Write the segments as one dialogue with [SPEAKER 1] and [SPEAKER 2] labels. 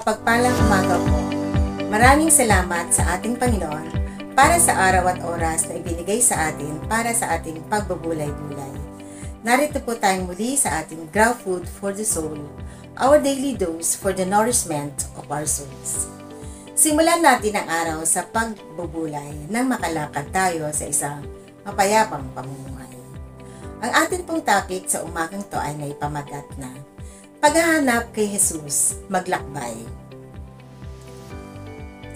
[SPEAKER 1] Pagpalang umaga po. Maraming salamat sa ating Panginoon para sa araw at oras na ibinigay sa atin para sa ating pagbubulay-bulay. Narito po tayong muli sa ating Grow Food for the Soul, our daily dose for the nourishment of our souls. Simulan natin ang araw sa pagbubulay nang makalakad tayo sa isang mapayapang pamumuhay. Ang atin pong topic sa umagang to ay may pamagat na paghahanap kay Jesus, maglakbay.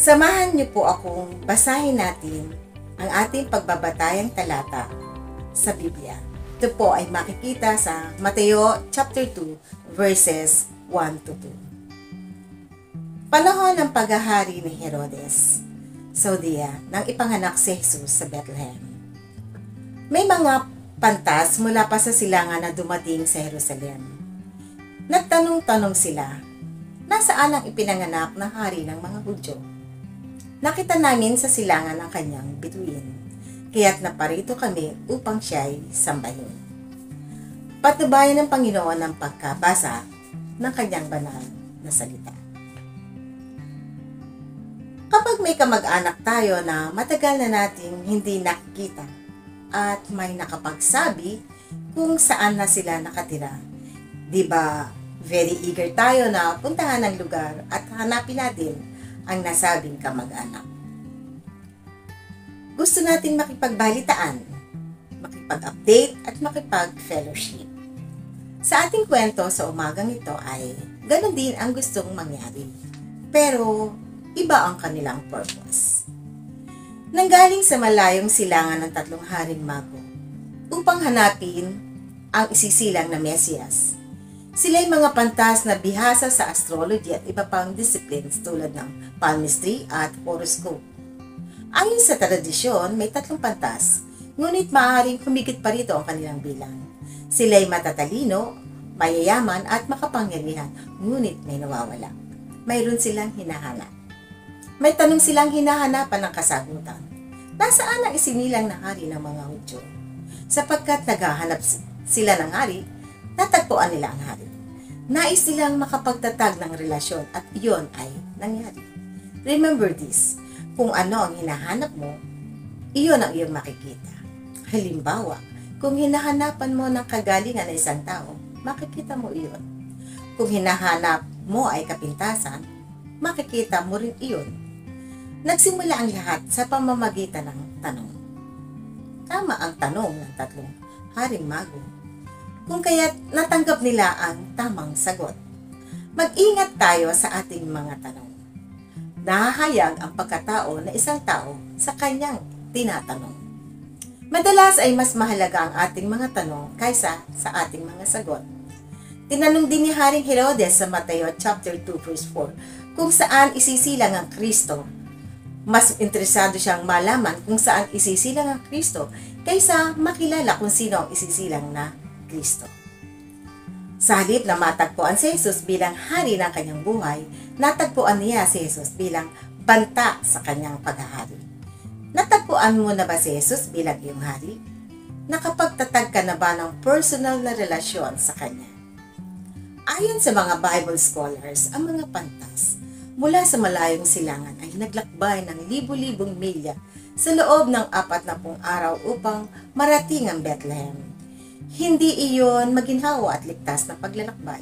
[SPEAKER 1] Samahan niyo po akong basahin natin ang ating pagbabatayang talata sa Biblia. Ito po ay makikita sa Mateo chapter 2 verses 1 to 2. Panahon ng paghahari ni Herodes sa Judea nang ipanganak si Jesus sa Bethlehem. May mga pantas mula pa sa silangan na dumating sa Jerusalem. Nagtanong-tanong sila, nasaan ang ipinanganak ng hari ng mga Hudyo? Nakita namin sa silangan ang kanyang bituin, kaya't naparito kami upang siya'y sambahin. Patnubayan ng Panginoon ang pagkabasa ng kanyang banal na salita. Kapag may kamag-anak tayo na matagal na nating hindi nakikita at may nakapagsabi kung saan na sila nakatira, di ba Very eager tayo na puntahan ang lugar at hanapin natin ang nasabing kamag-anak. Gusto natin makipagbalitaan, makipag-update at makipag-fellowship. Sa ating kwento sa umagang ito ay ganun din ang gustong mangyari, pero iba ang kanilang purpose. Nanggaling sa malayong silangan ng 3 haring mago upang hanapin ang isisilang na Mesiyas. Sila'y mga pantas na bihasa sa astrology at iba pang disciplines tulad ng palmistry at horoscope. Ayon sa tradisyon, may 3 pantas, ngunit maaaring humigit pa rito ang kanilang bilang. Sila'y matatalino, mayayaman at makapangyarihan, ngunit may nawawala. Mayroon silang hinahanap. May tanong silang hinahanapan ng kasagutan. Nasaan ang isinilang na hari ng mga Hudyo? Sapagkat naghahanap sila ng hari, natagpuan nila ang hari. Nais nilang makapagtatag ng relasyon at iyon ay nangyari. Remember this, kung ano ang hinahanap mo, iyon ang iyong makikita. Halimbawa, kung hinahanapan mo ng kagalingan ng isang tao, makikita mo iyon. Kung hinahanap mo ay kapintasan, makikita mo rin iyon. Nagsimula ang lahat sa pamamagitan ng tanong. Tama ang tanong ng 3 haring mago, kung kaya't natanggap nila ang tamang sagot. Mag-ingat tayo sa ating mga tanong. Nahahayag ang pagkatao na isang tao sa kanyang tinatanong. Madalas ay mas mahalaga ang ating mga tanong kaysa sa ating mga sagot. Tinanong din ni Haring Herodes sa Mateo chapter 2 verse 4 kung saan isisilang ang Kristo. Mas interesado siyang malaman kung saan isisilang ang Kristo kaysa makilala kung sino ang isisilang na Kristo. Sa halip na matagpuan si Jesus bilang hari ng kanyang buhay, natagpuan niya si Jesus bilang banta sa kanyang paghahari. Natagpuan mo na ba si Jesus bilang iyong hari? Nakapagtatag ka na ba ng personal na relasyon sa kanya? Ayon sa mga Bible scholars, ang mga pantas mula sa malayong silangan ay naglakbay ng libu-libong milya sa loob ng 40 araw upang marating ang Bethlehem. Hindi iyon maginhawa at ligtas na paglalakbay.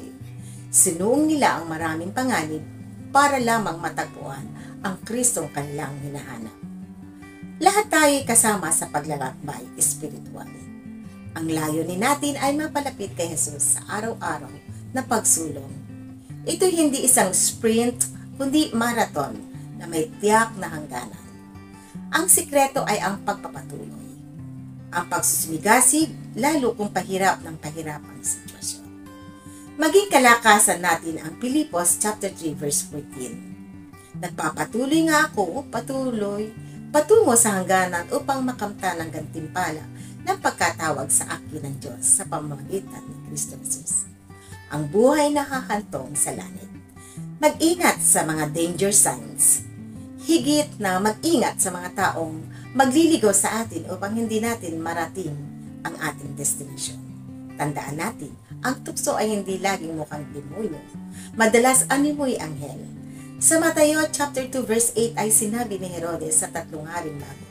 [SPEAKER 1] Sinuong nila ang maraming panganib para lamang matagpuan ang Kristong kanilang hinahanap. Lahat tayo kasama sa paglalakbay espiritual. Ang layunin natin ay mapalapit kay Jesus sa araw-araw na pagsulong. Ito hindi isang sprint, kundi marathon na may tiyak na hangganan. Ang sikreto ay ang pagpapatuloy. Ang pagsusumigasig, lalo kung pahirap ng pahirap ang sitwasyon. Maging kalakasan natin ang Pilipos chapter 3 verse 14. Nagpapatuloy nga ako, patungo sa hangganan upang makamtan ang gantimpala ng pagkatawag sa akin ng Diyos sa pamamagitan ni Kristo Jesus. Ang buhay nakakantong sa langit. Mag-ingat sa mga danger signs. Higit na mag-ingat sa mga taong magliligaw sa atin upang hindi natin marating ang ating destination. Tandaan natin, ang tukso ay hindi laging mukhang demonyo. Madalas animoy anghel. Sa Mateo chapter 2 verse 8 ay sinabi ni Herodes sa 3 haring mago,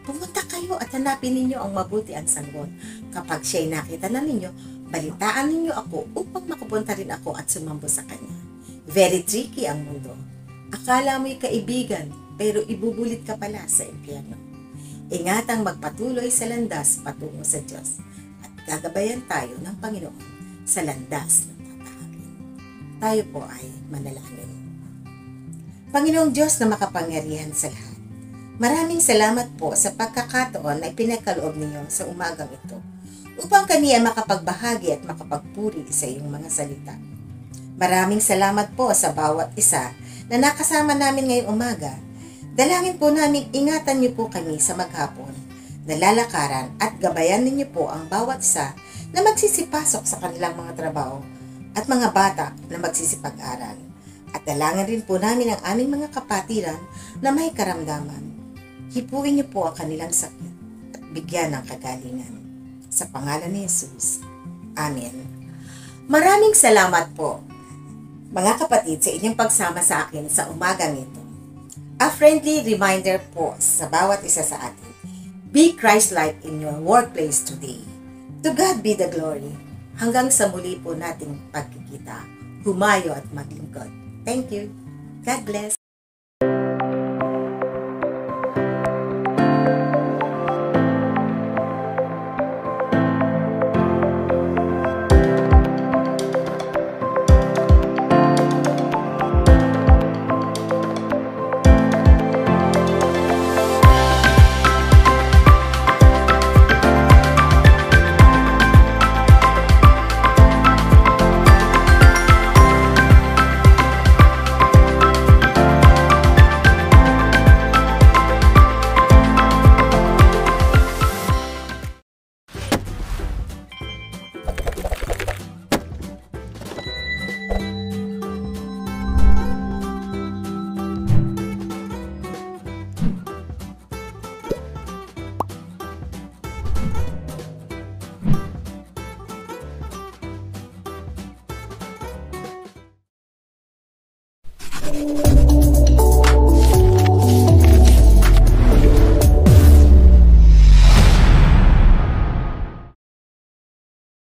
[SPEAKER 1] pumunta kayo at hanapin ninyo ang mabuti ang sanggol. Kapag siya'y nakita na ninyo, balitaan ninyo ako upang makapunta rin ako at sumambo sa kanya. Very tricky ang mundo. Akala mo'y kaibigan, pero ibubulit ka pala sa impyerno. Ingatang magpatuloy sa landas patungo sa Diyos at gagabayan tayo ng Panginoon sa landas ng tatahakin. Tayo po ay manalangin. Panginoong Diyos na makapangyarihan sa lahat, maraming salamat po sa pagkakataon na ipinagkaloob ninyo sa umagang ito upang kami ay makapagbahagi at makapagpuri sa iyong mga salita. Maraming salamat po sa bawat isa na nakasama namin ngayong umaga. Dalangin po namin ingatan niyo po kami sa maghapon, nalalakaran at gabayan ninyo po ang bawat isa na magsisipasok sa kanilang mga trabaho at mga bata na magsisipag-aral. At dalangin rin po namin ang aming mga kapatiran na may karamdaman. Hipuin niyo po ang kanilang sakit at bigyan ng kagalingan. Sa pangalan ni Jesus. Amen. Maraming salamat po, mga kapatid, sa inyong pagsama sa akin sa umagang ito. A friendly reminder po sa bawat isa sa atin. Be Christ-like in your workplace today. To God be the glory. Hanggang sa muli po nating pagkikita. humayo at maglingkod. Thank you. God bless.